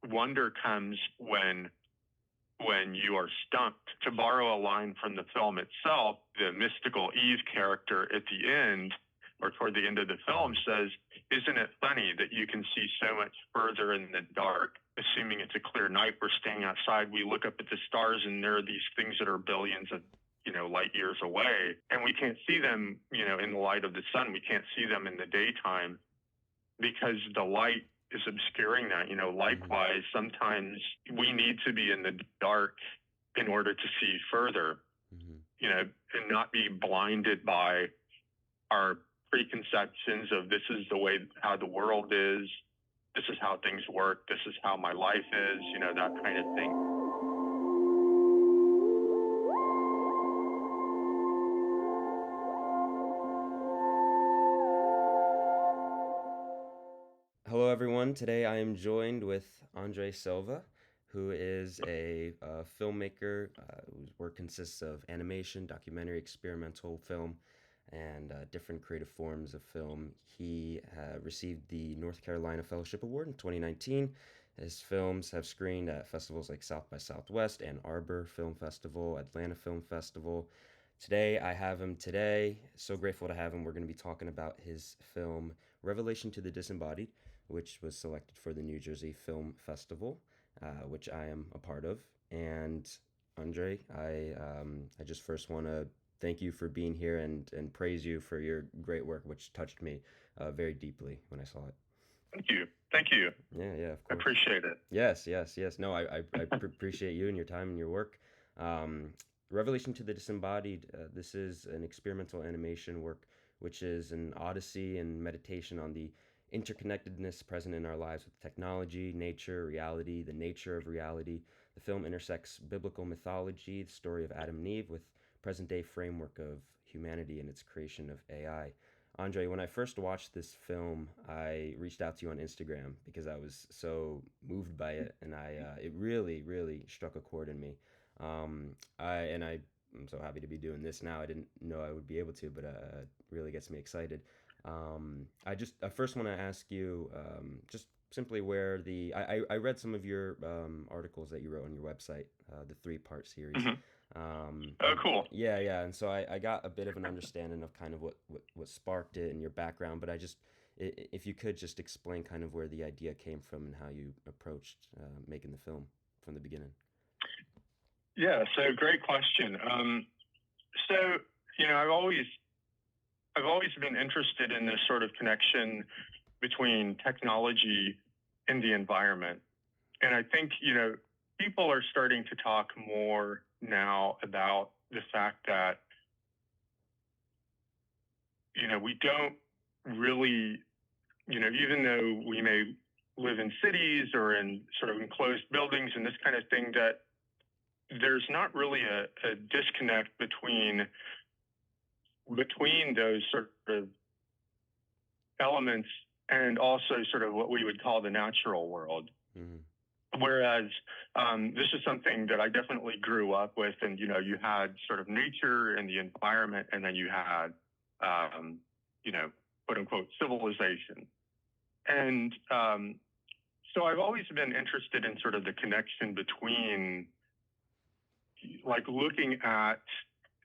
wonder comes when you are stumped. To borrow a line from the film itself, the mystical Eve character at the end, or toward the end of the film, says, "Isn't it funny that you can see so much further in the dark? Assuming it's a clear night, we're staying outside, we look up at the stars and there are these things that are billions of light years away, and we can't see them, in the light of the sun. We can't see them in the daytime because the light is obscuring that. Likewise, sometimes we need to be in the dark in order to see further, and not be blinded by our preconceptions of this is the way how the world is, this is how things work, this is how my life is, that kind of thing." Hello, everyone. Today I am joined with Andre Silva, who is a filmmaker whose work consists of animation, documentary, experimental film, and different creative forms of film. He received the North Carolina Fellowship Award in 2019. His films have screened at festivals like South by Southwest, Ann Arbor Film Festival, Atlanta Film Festival. Today, I have him today. So grateful to have him. We're going to be talking about his film, Revelation to the Disembodied, which was selected for the New Jersey Film Festival, which I am a part of. And Andre, I just first want to thank you for being here and praise you for your great work, which touched me very deeply when I saw it. Thank you. Thank you. Yeah, of I course. appreciate it. Yes. No, I appreciate you and your time and your work. Revelation to the Disembodied, this is an experimental animation work, which is an odyssey and meditation on the interconnectedness present in our lives with technology, nature, reality, the nature of reality. The film intersects biblical mythology, the story of Adam and Eve, with present-day framework of humanity and its creation of AI. Andre, when I first watched this film, I reached out to you on Instagram because I was so moved by it, and it really, really struck a chord in me. I'm so happy to be doing this now. I didn't know I would be able to, but it really gets me excited. I first want to ask you just simply where I read some of your articles that you wrote on your website, the three-part series. Oh, cool. Yeah. And so I got a bit of an understanding of kind of what sparked it and your background, but if you could just explain kind of where the idea came from and how you approached making the film from the beginning. Yeah, so great question. So, I've always been interested in this sort of connection between technology and the environment. And I think, people are starting to talk more now about the fact that, we don't really, even though we may live in cities or in sort of enclosed buildings and this kind of thing, that there's not really a disconnect between those sort of elements and also sort of what we would call the natural world. Mm-hmm. Whereas this is something that I definitely grew up with, and you had sort of nature and the environment, and then you had quote unquote civilization. And so I've always been interested in sort of the connection between, like, looking at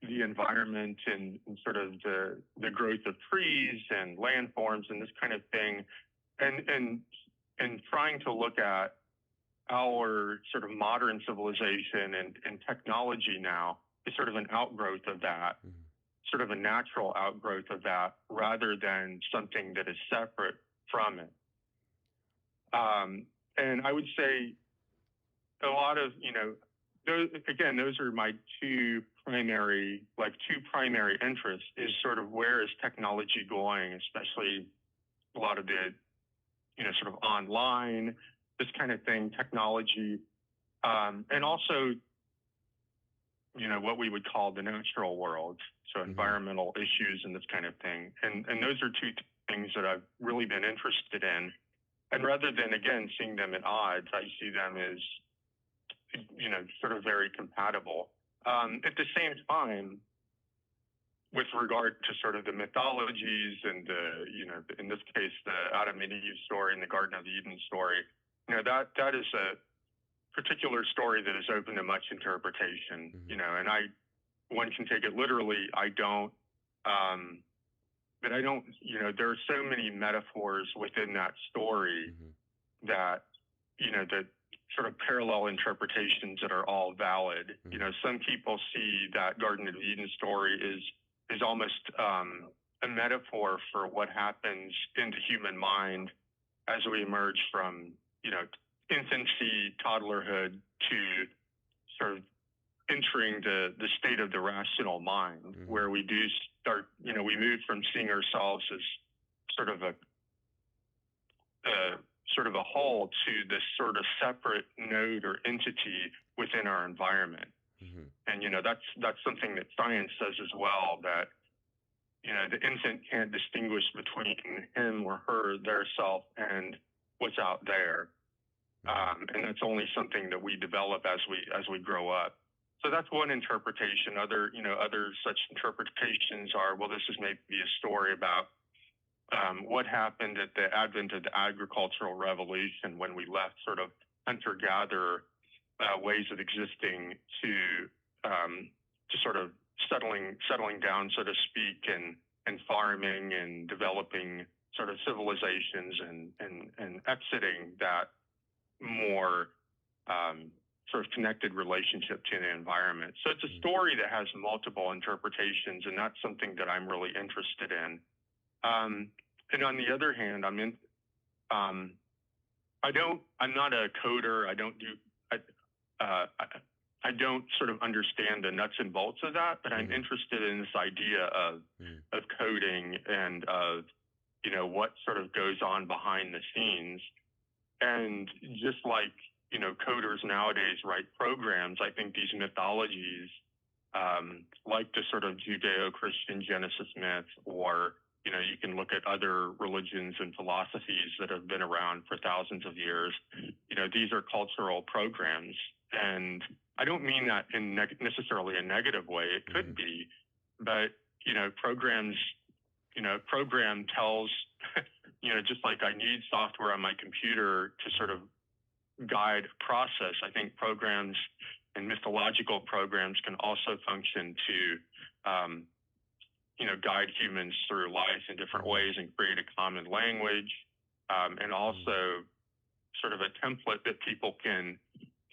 the environment and sort of the growth of trees and landforms and this kind of thing, and trying to look at our sort of modern civilization and technology now is sort of an outgrowth of that, sort of a natural outgrowth of that, rather than something that is separate from it. And I would say a lot of, those are my two primary interests, is sort of where is technology going, especially a lot of the, sort of online, this kind of thing, technology, and also, what we would call the natural world, so environmental issues and this kind of thing. And those are two things that I've really been interested in. And rather than, again, seeing them at odds, I see them as, sort of very compatible. At the same time, with regard to sort of the mythologies and in this case, the Adam and Eve story and the Garden of Eden story, that is a particular story that is open to much interpretation. And one can take it literally. I don't, but I don't. There are so many metaphors within that story that that sort of parallel interpretations that are all valid. Some people see that Garden of Eden story is almost a metaphor for what happens in the human mind as we emerge from infancy, toddlerhood to sort of entering the state of the rational mind, where we do start, we move from seeing ourselves as sort of a whole to this sort of separate node or entity within our environment. And that's something that science says as well, that the infant can't distinguish between him or her, their self, and what's out there. And that's only something that we develop as we grow up. So that's one interpretation. Other such interpretations are, well, this is maybe a story about what happened at the advent of the agricultural revolution, when we left sort of hunter-gatherer ways of existing to sort of settling down, so to speak, and farming and developing sort of civilizations and exiting that more sort of connected relationship to the environment. So it's a story that has multiple interpretations, and that's something that I'm really interested in. And on the other hand, I'm not a coder. I don't sort of understand the nuts and bolts of that, but I'm interested in this idea of coding and of what sort of goes on behind the scenes. And just like coders nowadays write programs, I think these mythologies, like the sort of Judeo-Christian Genesis myth, or you can look at other religions and philosophies that have been around for thousands of years. These are cultural programs, and I don't mean that in necessarily a negative way. It could be, but programs, program tells, just like I need software on my computer to sort of guide process. I think programs and mythological programs can also function to guide humans through life in different ways and create a common language, and also sort of a template that people can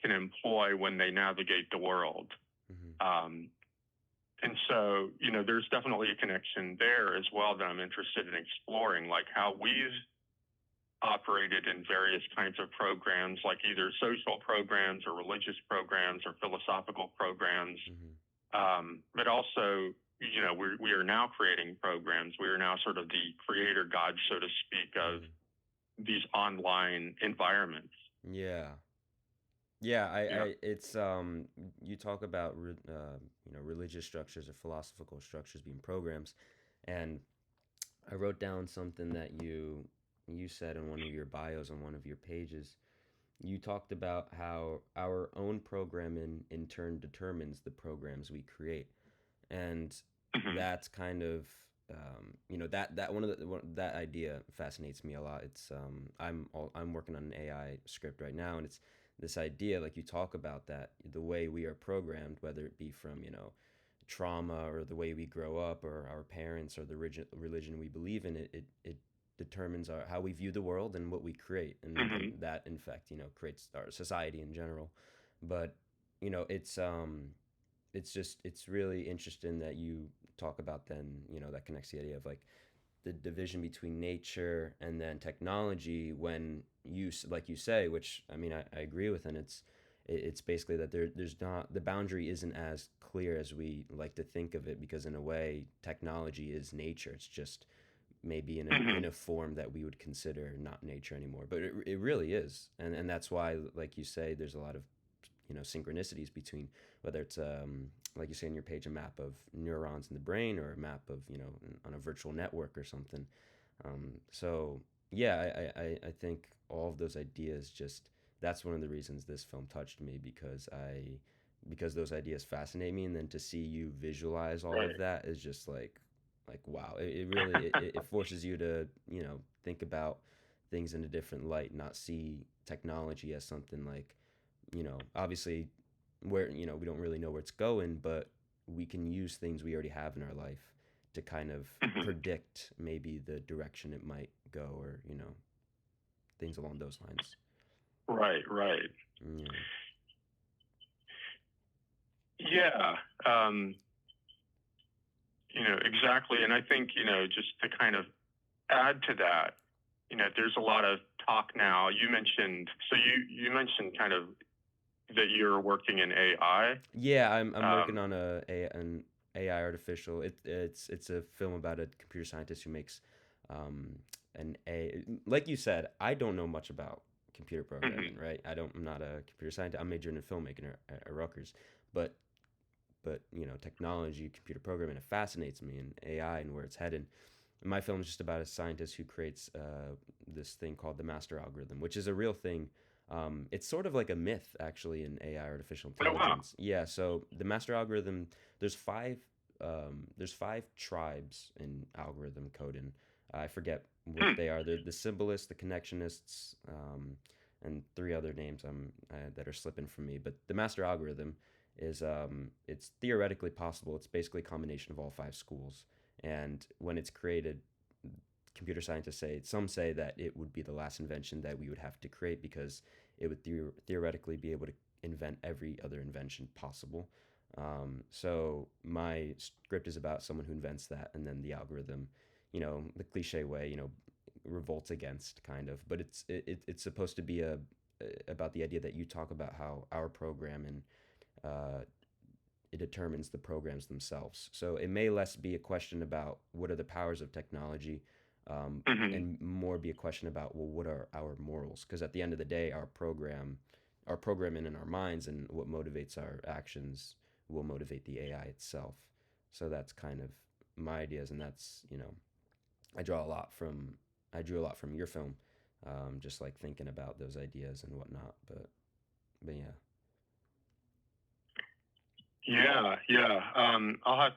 employ when they navigate the world. And so, there's definitely a connection there as well that I'm interested in exploring, like how we've operated in various kinds of programs, like either social programs or religious programs or philosophical programs. But also, we are now creating programs. We are now sort of the creator gods, so to speak, of these online environments. Yeah. It's you talk about religious structures or philosophical structures being programs, and I wrote down something that you said in one of your bios on one of your pages. You talked about how our own programming in turn determines the programs we create, and that's kind of that idea fascinates me a lot. It's I'm working on an AI script right now, and it's this idea, like you talk about, that the way we are programmed, whether it be from trauma or the way we grow up or our parents or the religion we believe in, it determines how we view the world and what we create, and that in fact creates our society in general. But it's really interesting that you talk about then that connects the idea of like the division between nature and then technology, when you, like you say, which I mean I agree with, and it's basically that there's not, the boundary isn't as clear as we like to think of it, because in a way technology is nature. It's just maybe in a form that we would consider not nature anymore, but it really is, and that's why, like you say, there's a lot of synchronicities between, whether it's like you say in your page, a map of neurons in the brain, or a map of on a virtual network or something. So yeah, I think all of those ideas, just that's one of the reasons this film touched me, because those ideas fascinate me, and then to see you visualize all of that is just like wow. It really it forces you to think about things in a different light, not see technology as something like, obviously where, we don't really know where it's going, but we can use things we already have in our life to kind of Mhm. predict maybe the direction it might go, or, things along those lines. Right, right. Yeah. Yeah. Um, exactly. And I think, just to kind of add to that, there's a lot of talk now. You mentioned kind of that you're working in AI. Yeah, I'm working Um, on an AI artificial. It's a film about a computer scientist who makes um an a like you said, I don't know much about computer mhm. programming, right? I'm not a computer scientist. I'm majoring in filmmaking at Rutgers, but technology, computer programming, it fascinates me, and AI and where it's headed. And my film is just about a scientist who creates this thing called the master algorithm, which is a real thing. It's sort of like a myth, actually, in AI, artificial Oh, wow. intelligence. Yeah. So the master algorithm, there's five, there's five tribes in algorithm coding. I forget what Hmm. they are. They're the symbolists, the connectionists, and three other names that are slipping from me. But the master algorithm is it's theoretically possible. It's basically a combination of all five schools. And when it's created, computer scientists say, some say that it would be the last invention that we would have to create, because it would theoretically be able to invent every other invention possible. So my script is about someone who invents that, and then the algorithm, the cliche way, revolts against, kind of. But it's supposed to be about the idea that you talk about, how our program and uh, it determines the programs themselves. So it may less be a question about what are the powers of technology, Mhm. and more be a question about, well, what are our morals? Because at the end of the day, our programming in our minds and what motivates our actions will motivate the AI itself. So that's kind of my ideas, and that's I draw a lot from I drew a lot from your film, just like thinking about those ideas and whatnot. But yeah. Yeah, yeah. I'll have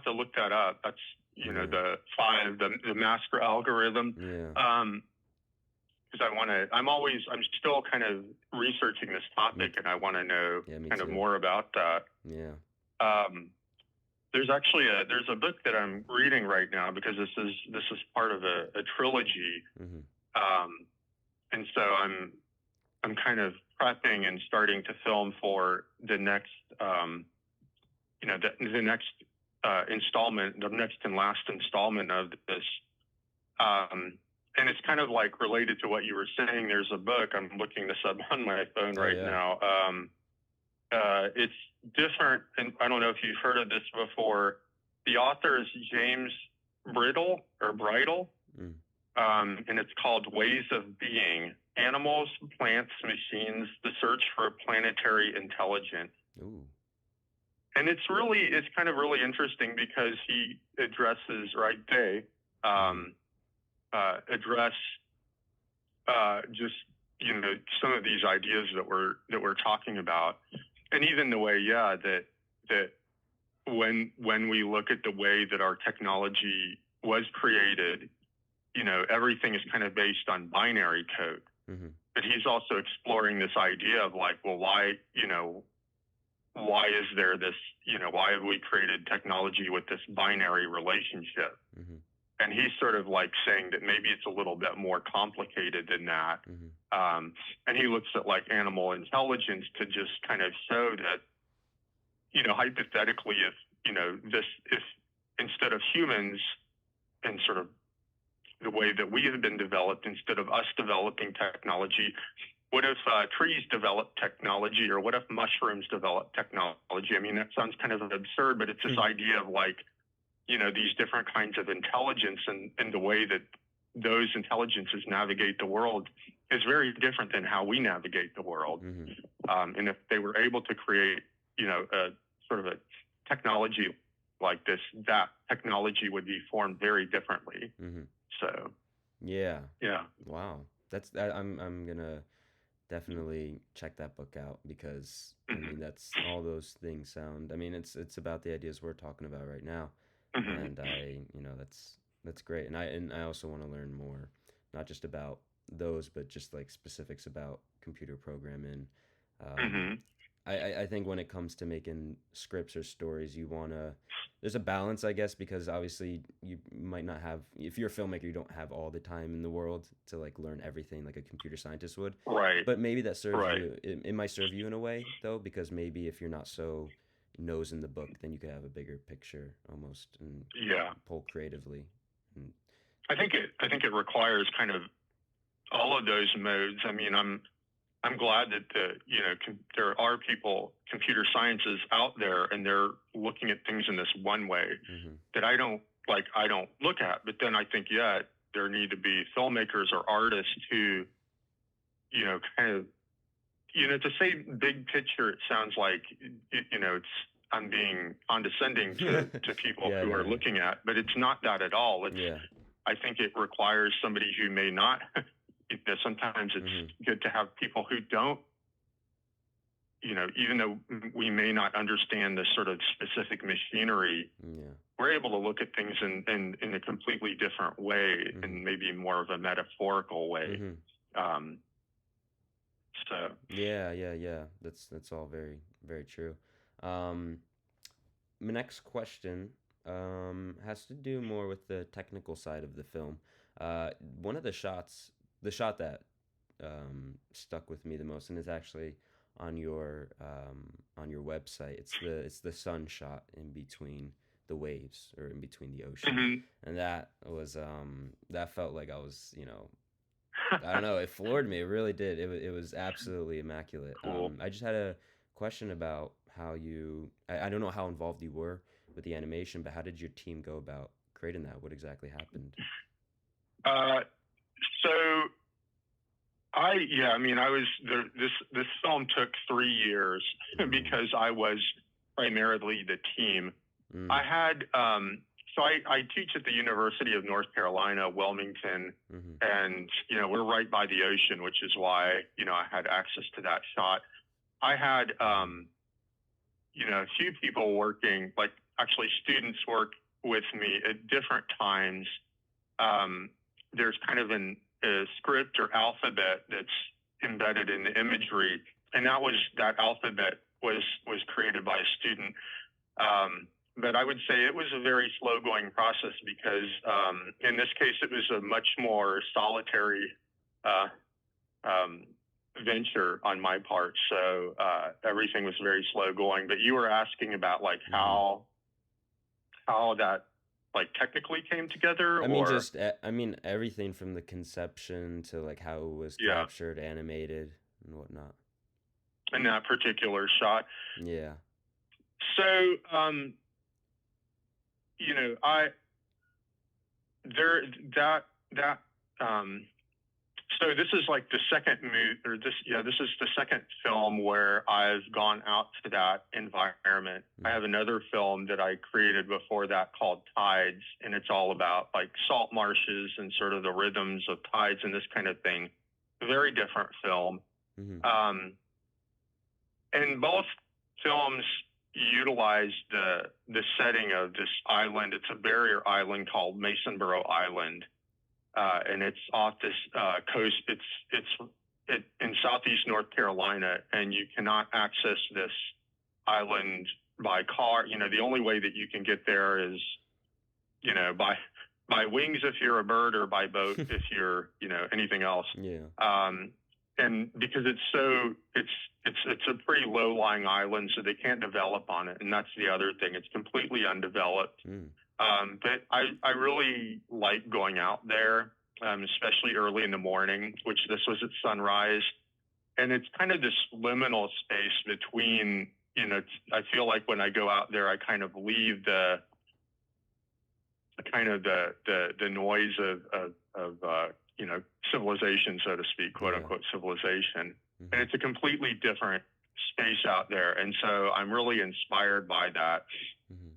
to look that up. That's Yeah. the master algorithm. Yeah. Um, because I'm still kind of researching this Me. topic, and I want to know Yeah. Me kind of too. more about that. Yeah. Um, there's a book that I'm reading right now, because this is part of a trilogy. Hmm. Um, and so I'm kind of prepping and starting to film for the next the next installment, the next and last installment of this. Um, and it's kind of like related to what you were saying. There's a book, I'm looking this up on my phone Oh right yeah. now. It's different, and I don't know if you've heard of this before. The author is James Bridle, Mm. and it's called Ways of Being: Animals, Plants, Machines, the Search for Planetary Intelligence. Ooh. And it's kind of really interesting, because he addresses, right, they Hmm. um, address just some of these ideas that we're talking about, and even the way, yeah, that when we look at the way that our technology was created, everything is kind of based on binary code. Hmm. But he's also exploring this idea of, like, well, why is there this, why have we created technology with this binary relationship? Hmm. And he's sort of like saying that maybe it's a little bit more complicated than that. Hmm. And he looks at, like, animal intelligence to just kind of show that, hypothetically, if instead of humans, and sort of the way that we have been developed, instead of us developing technology, what if trees develop technology, or what if mushrooms develop technology? I mean, that sounds kind of absurd, but it's this idea of, like, these different kinds of intelligence, and the way that those intelligences navigate the world is very different than how we navigate the world. Hmm. And if they were able to create, a sort of a technology like this, that technology would be formed very differently. Hmm. So, Yeah. yeah. Wow. I'm gonna definitely check that book out, because I Hmm. mean, that's all those things sound. I mean, it's about the ideas we're talking about right now, Hmm. and that's great. And I also want to learn more, not just about those, but just like specifics about computer program in. Hmm. I think when it comes to making scripts or stories, there's a balance, I guess, because obviously you might not have, if you're a filmmaker, you don't have all the time in the world to like learn everything like a computer scientist would. Right. But maybe that serves Right. you, it might serve you in a way though, because maybe if you're not so nose in the book, then you could have a bigger picture almost and Yeah. pull creatively. And, I think it requires kind of all of those modes. I mean, I'm glad that there are people, computer sciences out there, and they're looking at things in this one way mm-hmm. that I don't look at. But then I think, yeah, there need to be filmmakers or artists who, kind of, to say big picture, it sounds like, it's, I'm being condescending to people Yeah, who no, are yeah. looking at, but it's not that at all. Yeah. I think it requires somebody who may not, sometimes it's Mm-hmm. good to have people who don't, even though we may not understand the sort of specific machinery, Yeah. we're able to look at things in a completely different way, Mm-hmm. and maybe more of a metaphorical way. Mm-hmm. Um, so Yeah. That's all very, very true. Um, my next question has to do more with the technical side of the film. One of the shot that stuck with me the most, and is actually on your website. It's the sun shot in between the waves or in between the ocean, mhm. and that felt like I was I don't know. It floored me. It really did. It was absolutely immaculate. Cool. I just had a question about how you. I don't know how involved you were with the animation, but how did your team go about creating that? What exactly happened? Uh, so I mean, I was there. This film took 3 years Mm, because I was primarily the team. mm, I had so I teach at the University of North Carolina, Wilmington, mm-hmm, and we're right by the ocean, which is why I had access to that shot. I had mm-hmm, a few people working, like actually students work with me at different times. Um, there's kind of a script or alphabet that's embedded in the imagery, and that alphabet was created by a student. But I would say it was a very slow going process because in this case it was a much more solitary uh, um, venture on my part. So everything was very slow going. But you were asking about like mm-hmm. how that like technically came together, I mean, or I mean everything from the conception to like how it was yeah, captured, animated, and whatnot. in that particular shot. Yeah. So I there that um, so this is like the second movie, or this is the second film where I've gone out to that environment. I Mm-hmm. have another film that I created before that called Tides, and it's all about like salt marshes and sort of the rhythms of tides and this kind of thing. A very different film. Mm-hmm. Um, and both films utilize the setting of this island. It's a barrier island called Masonboro Island, and it's off this coast. In southeast North Carolina, and you cannot access this island by car. The only way that you can get there is by wings if you're a bird, or by boat if you're anything else. Yeah. And because it's a pretty low lying island, so they can't develop on it, and that's the other thing. It's completely undeveloped. Mm. But I really like going out there, especially early in the morning, which this was at sunrise. And it's kind of this liminal space between, I feel like when I go out there, I kind of leave the noise of civilization, so to speak, quote Yeah. unquote civilization. Mm-hmm. And it's a completely different space out there. And so I'm really inspired by that. Mm-hmm.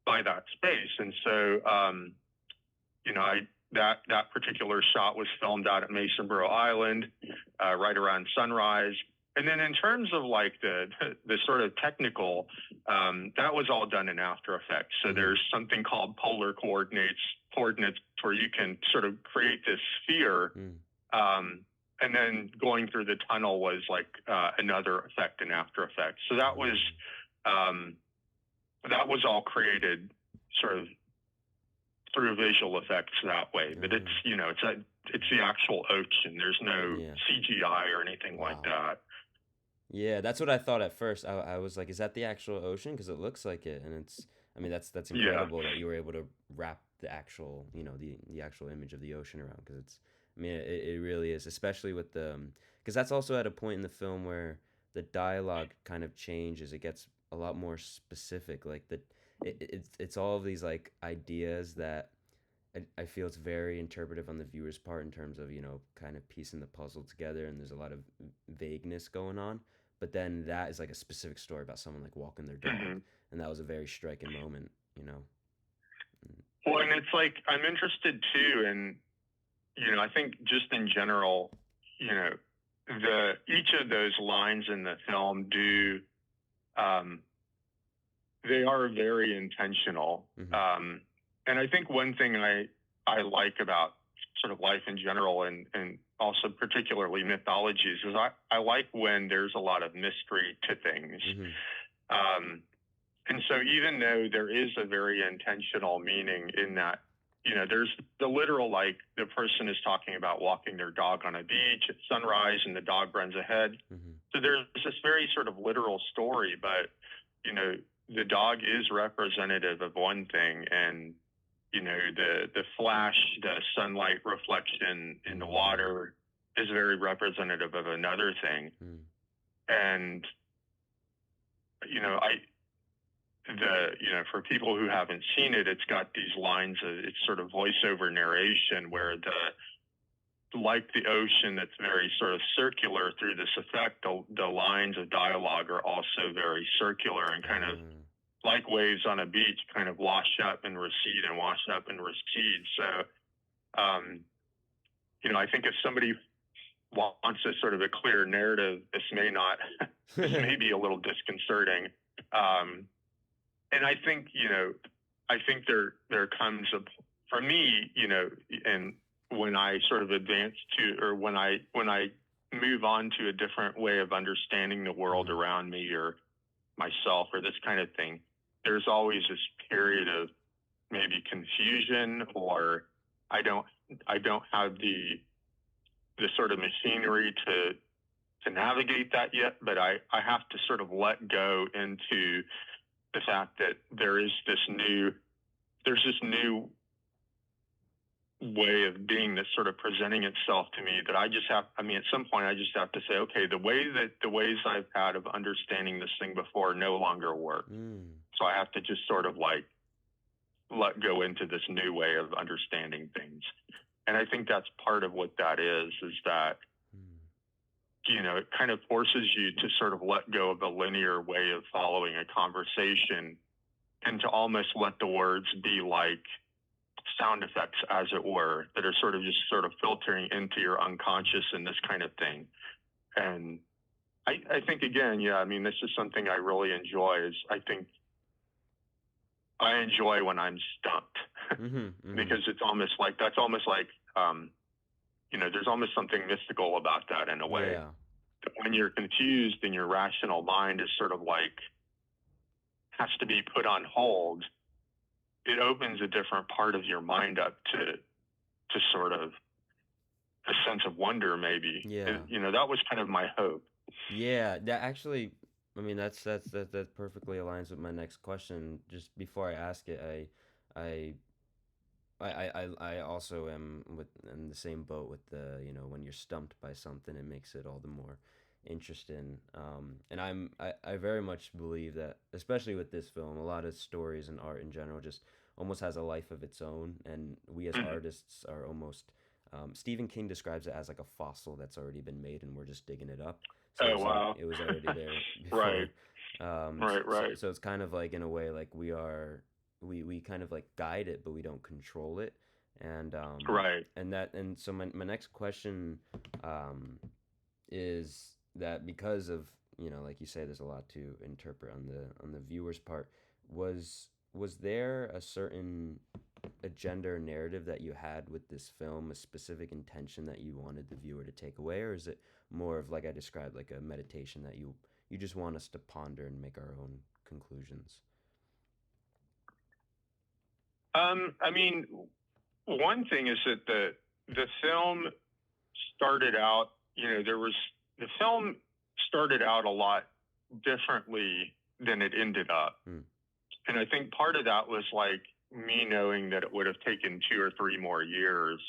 By that space. And so, that particular shot was filmed out at Masonboro Island, right around sunrise. And then in terms of like the sort of technical, that was all done in After Effects. So Mm-hmm. there's something called polar coordinates where you can sort of create this sphere. Mm. and then going through the tunnel was like another effect in After Effects. So that was all created sort of through visual effects that way. But it's it's the actual ocean. There's no CGI or anything like that. Yeah, that's what I thought at first. I was like, is that the actual ocean? Because it looks like it, and it's. I mean, that's incredible that you were able to wrap the actual, the actual image of the ocean around. Because it's. I mean, it really is, especially with the. Because that's also at a point in the film where the dialogue kind of changes. It gets a lot more specific. Like it's all of these like ideas that I feel it's very interpretive on the viewer's part in terms of, kind of piecing the puzzle together, and there's a lot of vagueness going on. But then that is like a specific story about someone like walking their dog, and that was a very striking moment. Well, and it's like I'm interested too, and I think just in general, each of those lines in the film they are very intentional. And I think one thing I like about sort of life in general and also particularly mythologies is I like when there's a lot of mystery to things. And so even though there is a very intentional meaning in that, there's the literal, like the person is talking about walking their dog on a beach at sunrise and the dog runs ahead. So there's this very sort of literal story, but, the dog is representative of one thing, and the flash, the sunlight reflection in the water is very representative of another thing. And for people who haven't seen it, it's got these lines of, it's sort of voiceover narration where like the ocean that's very sort of circular through this effect, the lines of dialogue are also very circular and kind of like waves on a beach, kind of wash up and recede and wash up and recede. So, I think if somebody wants a sort of a clear narrative, this may be a little disconcerting. And I think, there comes for me, and when I sort of advance to, or when I move on to a different way of understanding the world around me or myself or this kind of thing, there's always this period of maybe confusion, or I don't have the sort of machinery to navigate that yet, but I have to sort of let go into the fact that there's this new way of being that's sort of presenting itself to me that at some point I just have to say, okay, the ways I've had of understanding this thing before no longer work. So I have to just sort of like let go into this new way of understanding things. And I think that's part of what that is that, it kind of forces you to sort of let go of the linear way of following a conversation and to almost let the words be like sound effects, as it were, that are sort of just sort of filtering into your unconscious and this kind of thing. And I think, again, this is something I really enjoy is I think I enjoy when I'm stumped because it's almost like, there's almost something mystical about that in a way. Yeah. When you're confused and your rational mind is sort of like, has to be put on hold, it opens a different part of your mind up to sort of a sense of wonder, maybe. Yeah. That was kind of my hope. Yeah, that actually, that perfectly aligns with my next question. Just before I ask it, I also am in the same boat with the, when you're stumped by something, it makes it all the more interesting. And I very much believe that, especially with this film, a lot of stories and art in general just almost has a life of its own, and we as artists are almost. Stephen King describes it as like a fossil that's already been made, and we're just digging it up. So wow! It was already there before. Right. So it's kind of like, in a way, like we kind of like guide it, but we don't control it. And right. And so my next question is that, because of, like you say, there's a lot to interpret on the viewer's part. Was there a certain agenda or narrative that you had with this film, a specific intention that you wanted the viewer to take away, or is it more of, like I described, like a meditation that you just want us to ponder and make our own conclusions? I mean, one thing is that the film started out, the film started out a lot differently than it ended up. And I think part of that was like me knowing that it would have taken 2 or 3 more years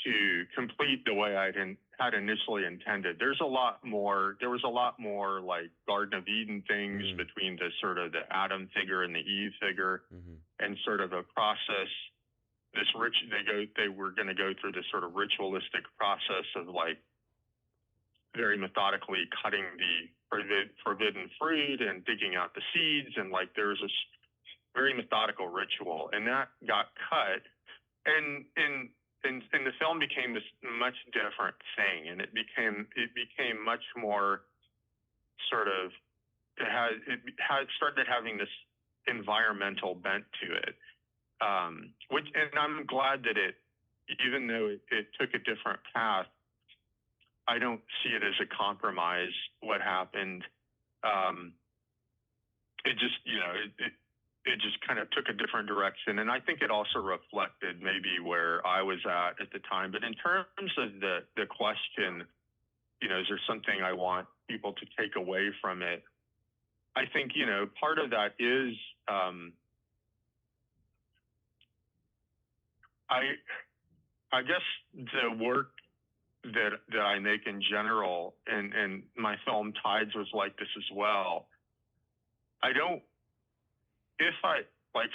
to complete the way I had initially intended. There was a lot more like Garden of Eden things between the sort of the Adam figure and the Eve figure, and sort of a process. They were going to go through this sort of ritualistic process of like very methodically cutting the forbidden fruit and digging out the seeds, and like there was this very methodical ritual, and that got cut, and the film became this much different thing, and it became much more sort of started having this environmental bent to it, and I'm glad that even though it took a different path, I don't see it as a compromise. What happened, it just it just kind of took a different direction, and I think it also reflected maybe where I was at the time. But in terms of the question, is there something I want people to take away from it? I think part of that is I guess the work that I make in general, and my film Tides was like this as well.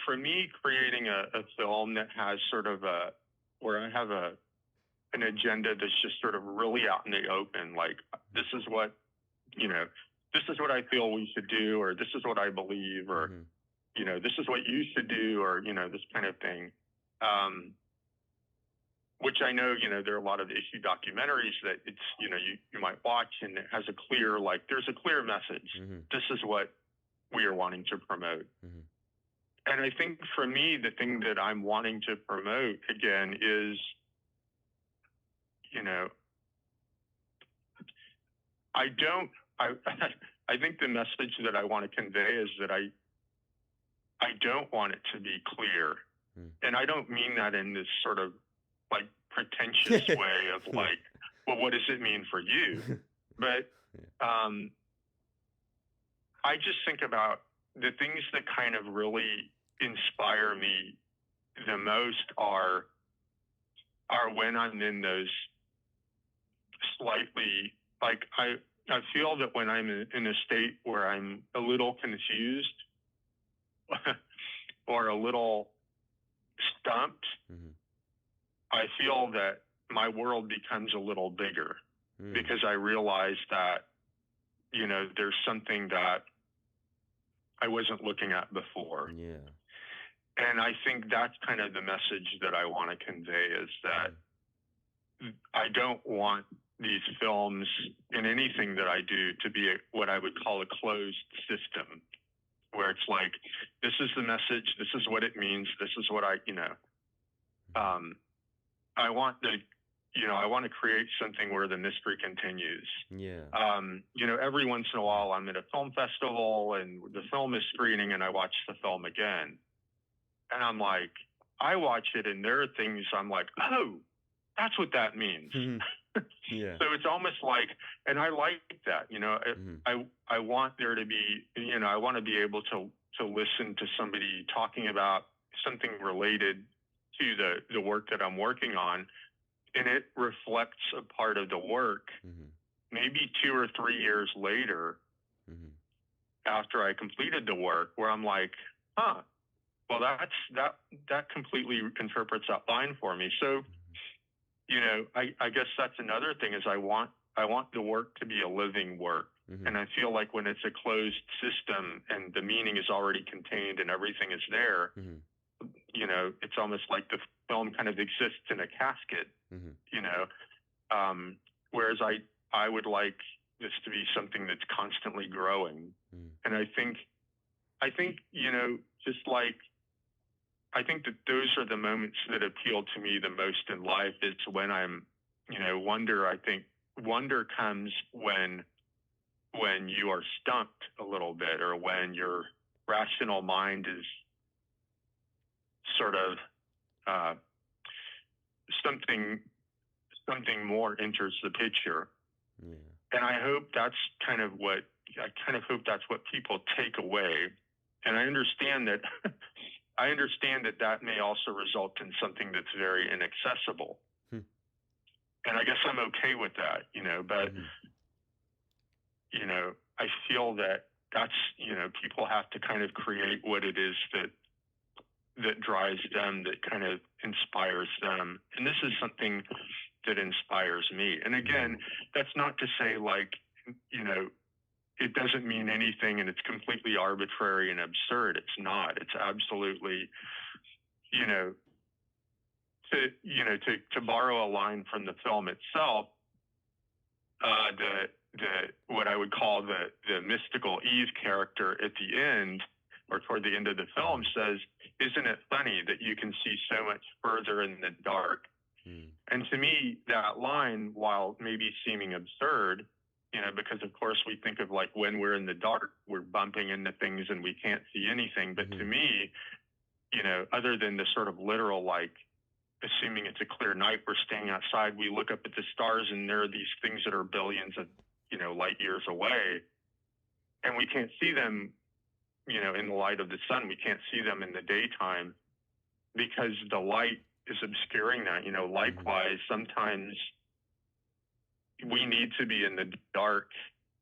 For me, creating a film that has sort of where I have an agenda that's just sort of really out in the open, like this is what I feel we should do, or this is what I believe, or this is what you should do, or this kind of thing. Which I know, there are a lot of issue documentaries that it's, you might watch, and it has there's a clear message. This is what we are wanting to promote. And I think for me, the thing that I'm wanting to promote again is, I think the message that I want to convey is that I don't want it to be clear. And I don't mean that in this sort of like pretentious way of like, well, what does it mean for you? But I just think about the things that kind of really inspire me the most are when I'm in those slightly, like I feel that when I'm in a state where I'm a little confused or a little stumped, I feel that my world becomes a little bigger because I realize that, there's something that I wasn't looking at before. Yeah. And I think that's kind of the message that I want to convey, is that I don't want these films in anything that I do to be what I would call a closed system, where it's like, this is the message, this is what it means, this is what I want I want to create something where the mystery continues. Yeah. Every once in a while I'm at a film festival and the film is screening and I watch the film again. And I'm like, I watch it and there are things I'm like, oh, that's what that means. Yeah. So it's almost like, and I like that, I want there to be, I want to be able to listen to somebody talking about something related to the work that I'm working on, and it reflects a part of the work, maybe 2 or 3 years later, after I completed the work, where I'm like, well, that completely interprets that line for me. So, I guess that's another thing, is I want the work to be a living work. And I feel like when it's a closed system and the meaning is already contained and everything is there, it's almost like the film kind of exists in a casket, whereas I would like this to be something that's constantly growing. And I think, just like I think that those are the moments that appeal to me the most in life. Is when I'm, wonder. I think wonder comes when you are stumped a little bit, or when your rational mind is sort of uh, something something more enters the picture. Yeah. And I kind of hope that's what people take away. And I understand that I understand that that may also result in something that's very inaccessible. Hmm. And I guess I'm okay with that, but Mhm. I feel that that's, people have to kind of create what it is that drives them, that kind of inspires them. And this is something that inspires me. And again, that's not to say like, it doesn't mean anything and it's completely arbitrary and absurd. It's not. It's absolutely, you know, to borrow a line from the film itself, the what I would call the mystical Eve character at the end, or toward the end of the film, says, "Isn't it funny that you can see so much further in the dark?" Mm. And to me, that line, while maybe seeming absurd, because of course we think of like when we're in the dark, we're bumping into things and we can't see anything. But to me, other than the sort of literal, like, assuming it's a clear night, we're staying outside, we look up at the stars and there are these things that are billions of, light years away. And we can't see them, in the light of the sun. We can't see them in the daytime because the light is obscuring that. Likewise, sometimes we need to be in the dark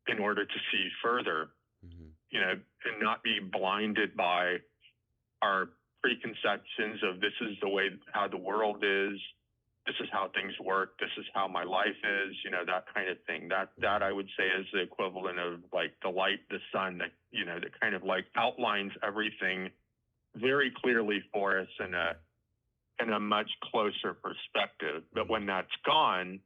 in order to see further, and not be blinded by our preconceptions of this is the way how the world is, this is how things work, this is how my life is, that kind of thing. That I would say is the equivalent of like the light, the sun, that that kind of like outlines everything very clearly for us in a much closer perspective. But when that's gone,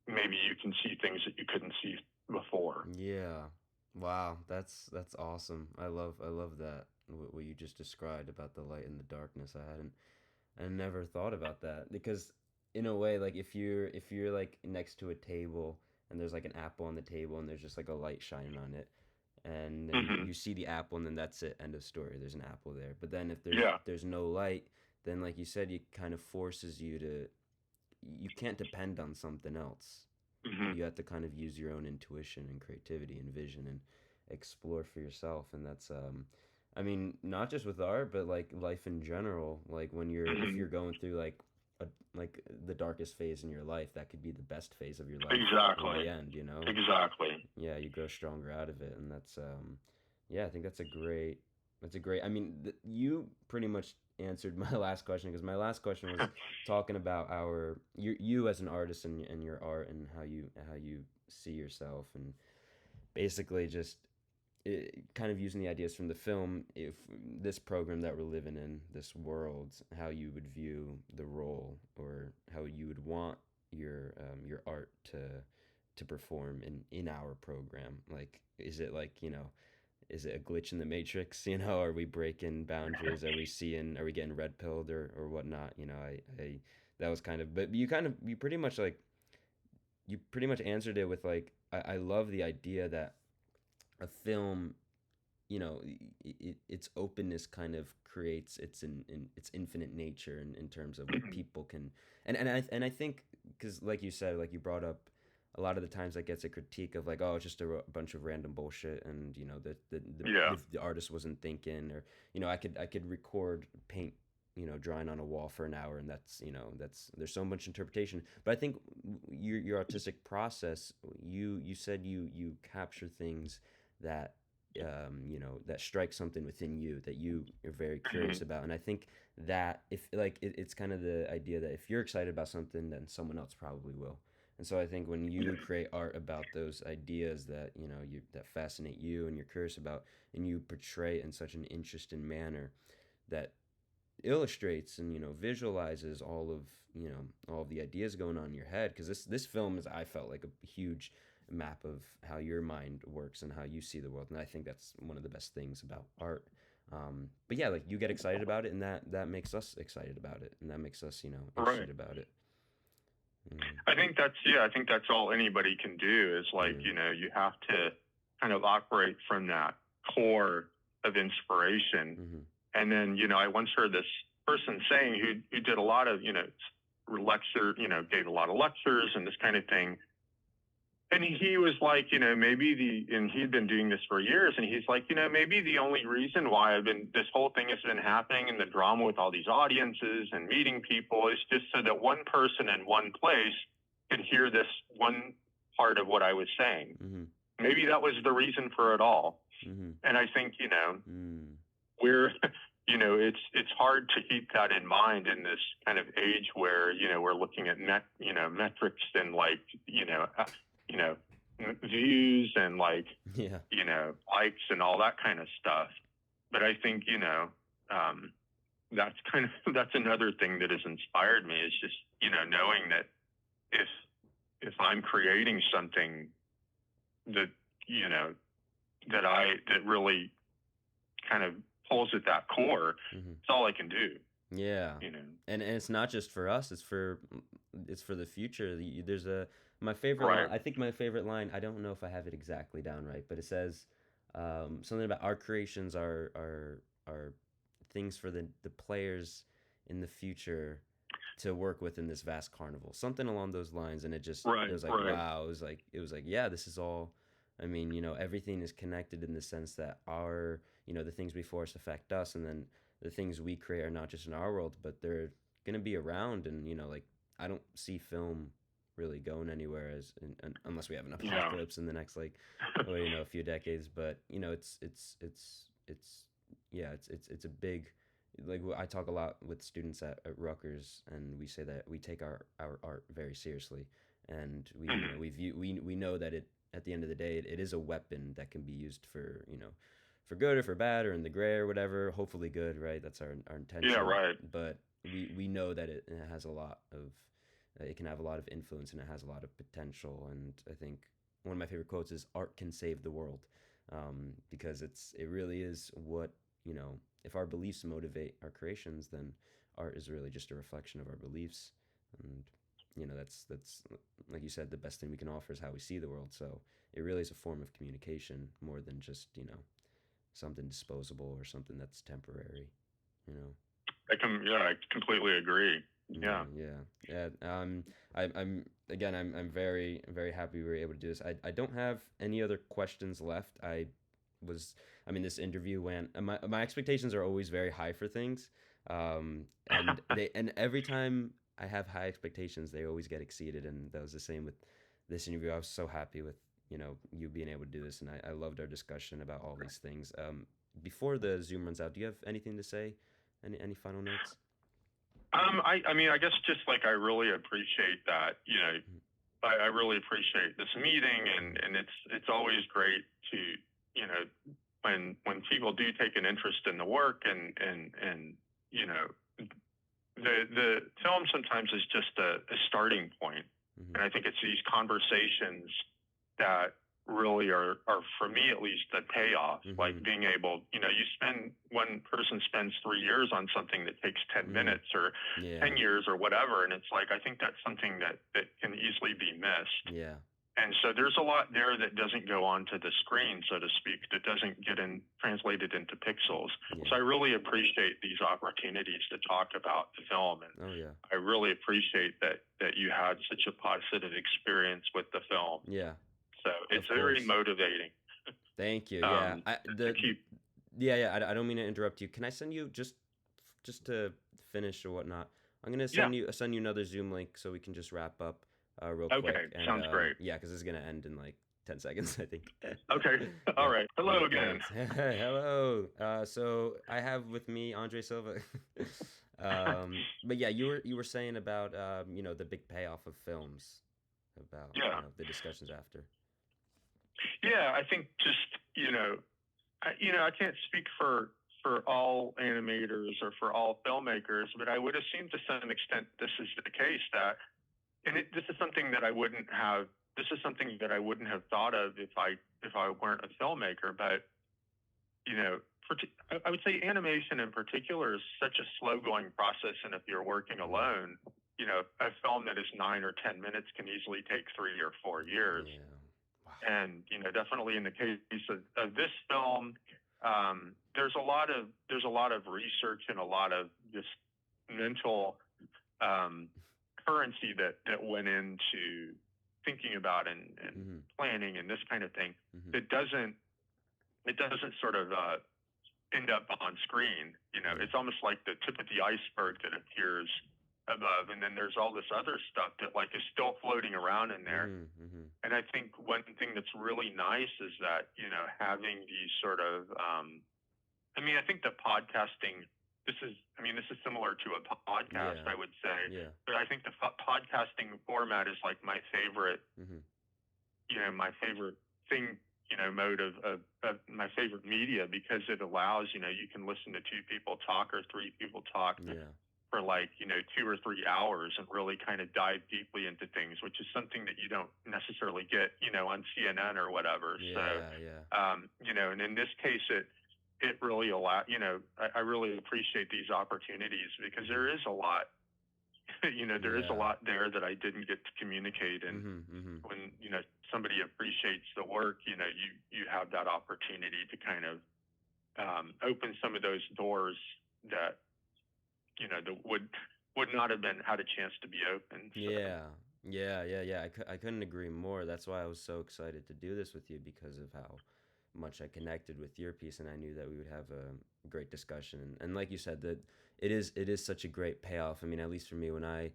maybe you can see things that you couldn't see before. Yeah. Wow, that's awesome. I love that what you just described about the light and the darkness. I never thought about that because in a way, like if you're like next to a table and there's like an apple on the table and there's just like a light shining on it, and then Mm-hmm. you see the apple and then that's it, end of story. There's an apple there. But then if Yeah. there's no light, then like you said, it kind of forces you to, you can't depend on something else. Mm-hmm. You have to kind of use your own intuition and creativity and vision and explore for yourself. And that's I mean, not just with art, but like life in general. Like when you're, if Mm-hmm. you're going through a like the darkest phase in your life, that could be the best phase of your life in Exactly. the end, you know? Exactly. Yeah, you grow stronger out of it. And that's yeah, I think that's a great, I mean, you pretty much answered my last question, because my last question was talking about you as an artist, and your art, and how you see yourself, and basically just kind of using the ideas from the film, if this program that we're living in, this world, how you would view the role, or how you would want your art to perform in our program. Like, is it like, is it a glitch in the matrix? Are we breaking boundaries? Are we getting red pilled, or whatnot? I that was kind of, but you pretty much like, you pretty much answered it with like, I love the idea that a film, its openness kind of creates its infinite nature, in terms of what people can, and I think, because like you said, like you brought up, a lot of the times that gets a critique of like, oh, it's just a bunch of random bullshit, and Yeah. the artist wasn't thinking, or I could record paint, drawing on a wall for an hour, and that's there's so much interpretation. But I think your artistic process, you said you capture things that, that strike something within you, that you are very Mm-hmm. curious about. And I think that, if like, it's kind of the idea that if you're excited about something, then someone else probably will. And so I think when you create art about those ideas that, that fascinate you and you're curious about, and you portray it in such an interesting manner that illustrates and, visualizes all of the ideas going on in your head, because this film is, I felt like, a huge map of how your mind works and how you see the world. And I think that's one of the best things about art. But yeah, like you get excited about it, and that makes us excited about it, and that makes us, Right. interested about it. I think that's all anybody can do is like, Mm, you have to kind of operate from that core of inspiration. mm-hmm. And then, I once heard this person saying who did a lot of, gave a lot of lectures and this kind of thing. And he was like, and he'd been doing this for years. And he's like, maybe the only reason why this whole thing has been happening and the drama with all these audiences and meeting people is just so that one person in one place could hear this one part of what I was saying. Mm-hmm. Maybe that was the reason for it all. Mm-hmm. And I think, Mm. we're, it's hard to keep that in mind in this kind of age where, we're looking at metrics and like, you know, views and like, Yeah. likes and all that kind of stuff. But I think, that's another thing that has inspired me is just, knowing that if I'm creating something that, that really kind of pulls at that core, Mm-hmm. it's all I can do, Yeah. you know. And it's not just for us, it's for the future. There's my favorite Right. line, I think my favorite line, I don't know if I have it exactly down right, but it says something about our creations are things for the players in the future to work with in this vast carnival. Something along those lines, and it Right. was like Right. wow, it was like yeah, this is all, I mean, everything is connected in the sense that our, the things we force affect us, and then the things we create are not just in our world, but they're going to be around. And like I don't see film really going anywhere unless we have an Yeah. apocalypse in the next like or, a few decades. But it's yeah, it's a big, like I talk a lot with students at Rutgers, and we say that we take our art very seriously, and we know that it, at the end of the day, it is a weapon that can be used for good or for bad or in the gray or whatever. Hopefully good, right? That's our intention. Yeah. Right. But we know that it has a lot of, it can have a lot of influence, and it has a lot of potential. And I think one of my favorite quotes is art can save the world, because it really is what, if our beliefs motivate our creations, then art is really just a reflection of our beliefs. And that's like you said, the best thing we can offer is how we see the world. So it really is a form of communication more than just something disposable or something that's temporary. you know I completely agree. Yeah. yeah. I'm again, I'm very happy we were able to do this. I don't have any other questions left. Was I mean, this interview went, my expectations are always very high for things. And every time I have high expectations, they always get exceeded, and that was the same with this interview. I was so happy with you being able to do this, and I loved our discussion about all these things. Before the Zoom runs out, do you have anything to say? Any final notes? I mean, I guess just like I really appreciate that. I really appreciate this meeting, and it's always great to, when people do take an interest in the work, and the film sometimes is just a starting point. Mm-hmm. And I think it's these conversations that really are for me at least the payoff. Mm-hmm. Like being able, one person spends 3 years on something that takes 10 minutes or Yeah. 10 years or whatever, and it's like I think that's something that can easily be missed. Yeah. And so there's a lot there that doesn't go onto the screen, so to speak, that doesn't get translated into pixels. Yeah. So I really appreciate these opportunities to talk about the film, and Oh yeah. I really appreciate that you had such a positive experience with the film. Yeah. So it's very motivating. Thank you. Yeah. Yeah. I don't mean to interrupt you. Can I send you just to finish or whatnot? I'm gonna send you another Zoom link so we can just wrap up real quick. Okay. And, sounds great. Yeah, because it's gonna end in like 10 seconds, I think. Okay. All right. Hello again. Hello. So I have with me Andre Silva. But yeah, you were saying about the big payoff of films, about the discussions after. Yeah, I think just I can't speak for all animators or for all filmmakers, but I would assume to some extent this is the case that, and this is something that I wouldn't have. This is something that I wouldn't have thought of if I weren't a filmmaker. But I would say animation in particular is such a slow going process. And if you're working alone, a film that is 9 or 10 minutes can easily take 3 or 4 years. Yeah. Wow. And, definitely in the case of this film, there's a lot of research and a lot of just mental currency that went into thinking about and Mm-hmm. planning and this kind of thing. Mm-hmm. It doesn't sort of end up on screen. It's almost like the tip of the iceberg that appears above, and then there's all this other stuff that like is still floating around in there. Mm-hmm. And I think one thing that's really nice is that having these sort of I think the podcasting, this is similar to a podcast, Yeah. I would say. Yeah. But I think the podcasting format is like my favorite, Mm-hmm. my favorite thing, mode of my favorite media, because it allows, you can listen to two people talk or three people talk Yeah. for like, 2 or 3 hours and really kind of dive deeply into things, which is something that you don't necessarily get, on CNN or whatever. Yeah. So, Yeah. and in this case, it really I really appreciate these opportunities, because there is a lot, there is a Yeah. lot there that I didn't get to communicate. And Mm-hmm. Mm-hmm. when, somebody appreciates the work, you have that opportunity to kind of open some of those doors that, that would not have been had a chance to be open. So. Yeah. Yeah. I couldn't agree more. That's why I was so excited to do this with you, because of how much I connected with your piece, and I knew that we would have a great discussion. And like you said, that it is such a great payoff. I mean, at least for me, when I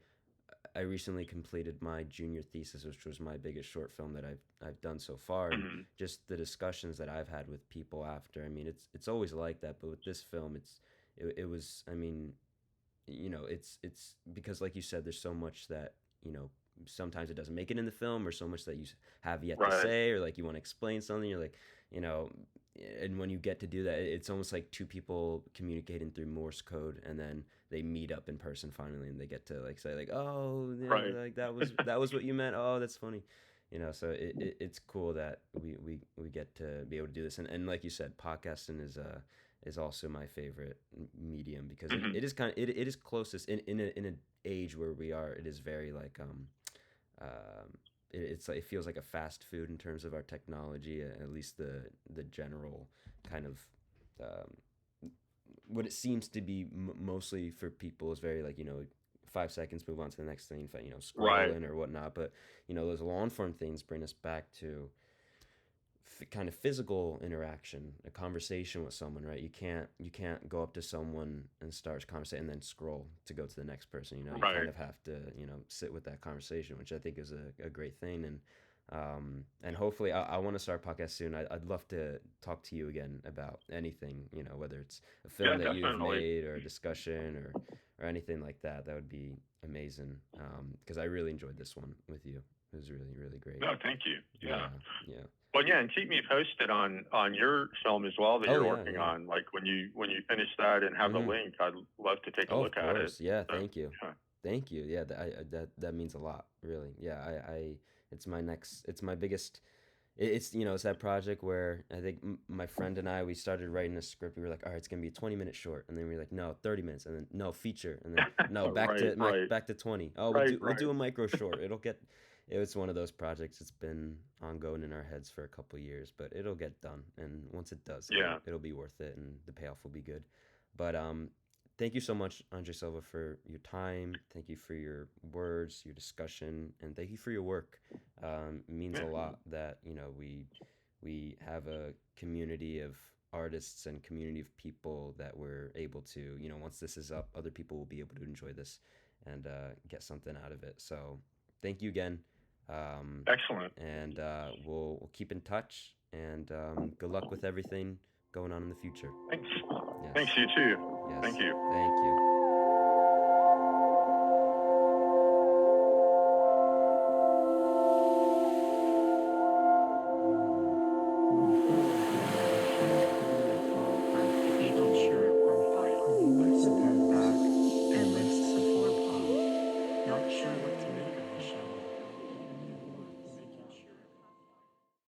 recently completed my junior thesis, which was my biggest short film that I've done so far, and Mm-hmm. just the discussions that I've had with people after. I mean, it's always like that, but with this film, it was. I mean, it's because, like you said, there's so much that sometimes it doesn't make it in the film, or so much that you have yet to Right. say, or like you want to explain something. You're like, and when you get to do that, it's almost like two people communicating through Morse code, and then they meet up in person finally, and they get to like say like, oh, yeah, Right. like that was what you meant. Oh, that's funny. So it's cool that we get to be able to do this, and like you said, podcasting is also my favorite medium, because Mm-hmm. it is kind of it is closest in an age where we are. It is very like it's like, it feels like a fast food in terms of our technology, at least the general kind of what it seems to be mostly for people is very like 5 seconds, move on to the next thing, Right. scrolling or whatnot. But those long form things bring us back to kind of physical interaction, a conversation with someone, right? You can't go up to someone and start a conversation and then scroll to go to the next person. You Right. kind of have to sit with that conversation, which I think is a great thing. And hopefully I want to start a podcast soon. I'd love to talk to you again about anything, whether it's a film that you've Definitely. made, or a discussion, or anything like that. That would be amazing, because I really enjoyed this one with you. It was really, really great. No, thank you. Yeah. Yeah. Well, yeah, and keep me posted on your film as well that Oh, you're yeah, working yeah. on. Like when you finish that and have the Mhm. link, I'd love to take a Oh, look of at it. course. Yeah, So, thank you. yeah. Thank you. Yeah, that means a lot, really. Yeah, it's my biggest, it's that project where I think my friend and I, we started writing a script. We were like, all right, it's going to be a 20-minute short. And then we were like, no, 30 minutes. And then no, feature. And then no, Right. back to 20. Oh, Right. we'll do a micro short. It was one of those projects. It's been ongoing in our heads for a couple of years, but it'll get done. And once it does, Yeah. it'll be worth it, and the payoff will be good. But thank you so much, Andre Silva, for your time. Thank you for your words, your discussion, and thank you for your work. It means a lot that we have a community of artists and community of people that we're able to, once this is up, other people will be able to enjoy this and get something out of it. So thank you again. Excellent. And we'll keep in touch, and good luck with everything going on in the future. Thanks. Yes. Thanks, you too. Yes. Thank you. Thank you.